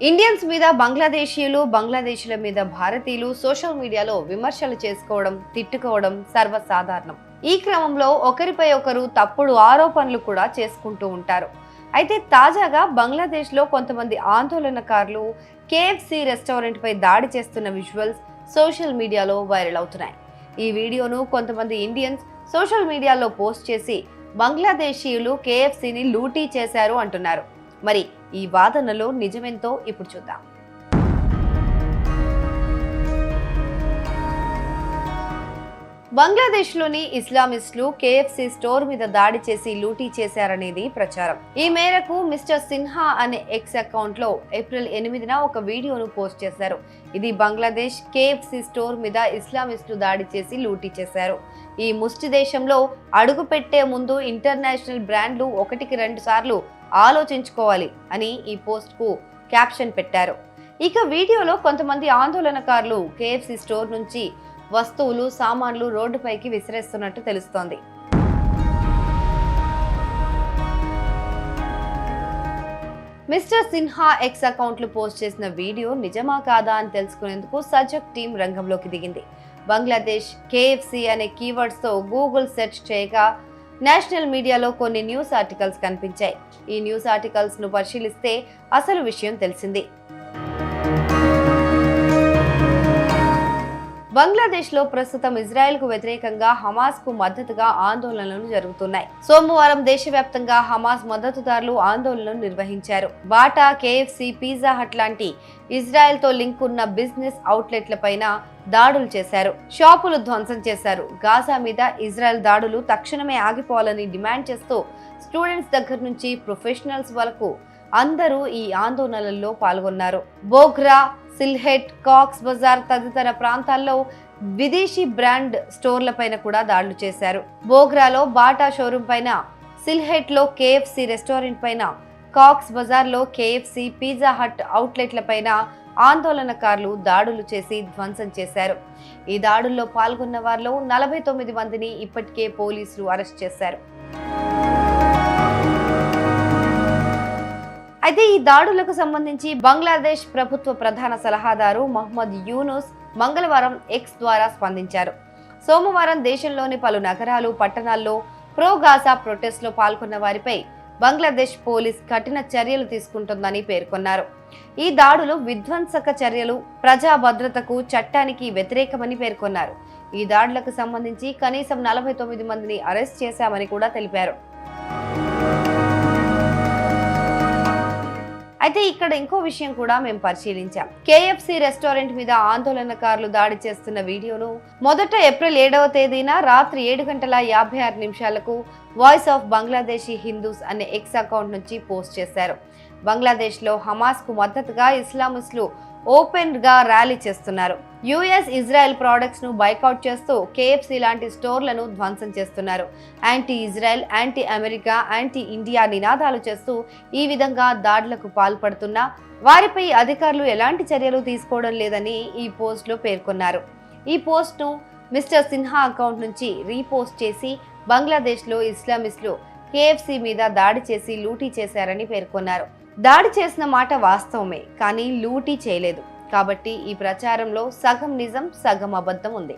Indians మీద బంగ్లాదేశీయులు, బంగ్లాదేశీల మీద భారతీయులు సోషల్ మీడియాలో విమర్శలు చేసుకోవడం, తిట్టుకోవడం సర్వసాధారణం. ఈ క్రమంలో ఒకరిపై ఒకరు తప్పుడు ఆరోపణలు కూడా చేసుకుంటూ ఉంటారు. అయితే తాజాగా బంగ్లాదేశ్లో కొంతమంది ఆందోళనకారులు కేఎఫ్సి రెస్టారెంట్ పై దాడి చేస్తున్న విజువల్స్ సోషల్ మీడియాలో వైరల్ అవుతున్నాయి. ఈ వీడియోను కొంతమంది ఇండియన్స్ సోషల్ మీడియాలో పోస్ట్ చేసి బంగ్లాదేశీయులు కేఎఫ్సిని లూటీ చేశారు అంటున్నారు. మరి ఈ వాదనలో నిజమెంతో ఇప్పుడు చూద్దాం. బంగ్లాదేశ్లోని ఇస్లామిస్టులు కేఎఫ్సి స్టోర్ మీద దాడి చేసి లూటీ చేశారనేది ప్రచారం. ఈ మేరకు మిస్టర్ సిన్హా అనే ఎక్స్ అకౌంట్ లో ఏప్రిల్ 8న ఒక వీడియోను పోస్ట్ చేశారు. ఇది బంగ్లాదేశ్ కేఎఫ్సి స్టోర్ మీద ఇస్లామిస్టులు దాడి చేసి లూటీ చేశారు. ఈ ముష్టి దేశంలో అడుగు పెట్టే ముందు ఇంటర్నేషనల్ బ్రాండ్లు 1-2 సార్లు ఆలోచించుకోవాలి అని ఈ పోస్ట్ కు క్యాప్షన్ పెట్టారు. ఇక వీడియోలో కొంతమంది ఆందోళనకారులు కేఎఫ్సి స్టోర్ నుంచి వస్తువులు, సామాన్లు రోడ్డుపైకి విసిరేస్తున్నట్టు తెలుస్తోంది. మిస్టర్ సిన్హా ఎక్స్ అకౌంట్లు పోస్ట్ చేసిన వీడియో నిజమా కాదా అని తెలుసుకునేందుకు సజక్ టీం రంగంలోకి దిగింది. బంగ్లాదేశ్ కేఎఫ్సి అనే కీవర్డ్స్ తో గూగుల్ సెర్చ్ చేయగా నేషనల్ మీడియాలో కొన్ని న్యూస్ ఆర్టికల్స్ కనిపించాయి. ఈ న్యూస్ ఆర్టికల్స్ ను పరిశీలిస్తే అసలు విషయం తెలిసింది. బంగ్లాదేశ్లో ప్రస్తుతం ఇజ్రాయెల్ కు వ్యతిరేకంగా హమాస్ కు మద్దతుగా ఆందోళనలు జరుగుతున్నాయి. సోమవారం దేశవ్యాప్తంగా హమాస్ మద్దతుదారులు ఆందోళనలు నిర్వహించారు. బాటా, కేఎఫ్సి, పిజ్జా హట్ లాంటి ఇజ్రాయెల్ తో లింక్ ఉన్న బిజినెస్ అవుట్లెట్ల పైన దాడులు చేశారు. షాపులు ధ్వంసం చేశారు. గాజా మీద ఇజ్రాయెల్ దాడులు తక్షణమే ఆగిపోవాలని డిమాండ్ చేస్తూ స్టూడెంట్స్ దగ్గర నుంచి ప్రొఫెషనల్స్ వరకు అందరూ ఈ ఆందోళనల్లో పాల్గొన్నారు. బోగ్రా, సిల్హెట్, కాక్స్ బజార్ తదితర ప్రాంతాల్లో విదేశీ బ్రాండ్ స్టోర్ల పైన కూడా దాడులు చేశారు. బోగ్రాలో బాటా షోరూం పైన, సిల్హెట్ లో కేఎఫ్సి రెస్టారెంట్ పైన, కాక్స్ బజార్ లో కేఎఫ్సి, పిజ్జా హట్ అవుట్లెట్ల పైన ఆందోళనకారులు దాడులు చేసి ధ్వంసం చేశారు. ఈ దాడుల్లో పాల్గొన్న వారిలో 49 మందిని ఇప్పటికే పోలీసులు అరెస్ట్ చేశారు. అయితే ఈ దాడులకు సంబంధించి బంగ్లాదేశ్ ప్రభుత్వ ప్రధాన సలహాదారు మహమ్మద్ యూనుస్ మంగళవారం ఎక్స్ ద్వారా స్పందించారు. సోమవారం దేశంలోని పలు నగరాలు, పట్టణాల్లో ప్రో గాజా ప్రొటెస్ట్ లో పాల్గొన్న వారిపై బంగ్లాదేశ్ పోలీస్ కఠిన చర్యలు తీసుకుంటుందని పేర్కొన్నారు. ఈ దాడులు విధ్వంసక చర్యలు, ప్రజా భద్రతకు, చట్టానికి వ్యతిరేకమని పేర్కొన్నారు. ఈ దాడులకు సంబంధించి కనీసం 49 మందిని అరెస్ట్ చేశామని కూడా తెలిపారు. అయితే ఇక్కడ ఇంకో విషయం కూడా మేము పరిశీలించాం. కేఎఫ్సి రెస్టారెంట్ మీద ఆందోళనకారులు దాడి చేస్తున్న వీడియోను మొదట ఏప్రిల్ 7వ తేదీన రాత్రి 7:56 వాయిస్ ఆఫ్ బంగ్లాదేశీ హిందూస్ అనే ఎక్స్ అకౌంట్ నుంచి పోస్ట్ చేశారు. బంగ్లాదేశ్ లో హమాస్ కు మద్దతుగా ఇస్లామిస్టులు ఓపెన్ గా ర్యాలీ చేస్తున్నారు. యుఎస్, ఇజ్రాయెల్ ప్రొడక్ట్స్ ను బైకౌట్ చేస్తూ కేఎఫ్సి లాంటి స్టోర్లను ధ్వంసం చేస్తున్నారు. Anti Israel, anti America, anti India నినాదాలు చేస్తూ ఈ విధంగా దాడులకు పాల్పడుతున్న వారిపై అధికారులు ఎలాంటి చర్యలు తీసుకోవడం లేదని ఈ పోస్ట్ లో పేర్కొన్నారు. ఈ పోస్ట్ ను మిస్టర్ సిన్హా అకౌంట్ నుంచి రీపోస్ట్ చేసి బంగ్లాదేశ్ లో ఇస్లామిస్టులు కేఎఫ్సి మీద దాడి చేసి లూటీ చేశారని పేర్కొన్నారు. దాడి చేసిన మాట వాస్తవమే, కానీ లూటీ చేయలేదు. కాబట్టి ఈ ప్రచారంలో సగం నిజం, సగం అబద్ధం ఉంది.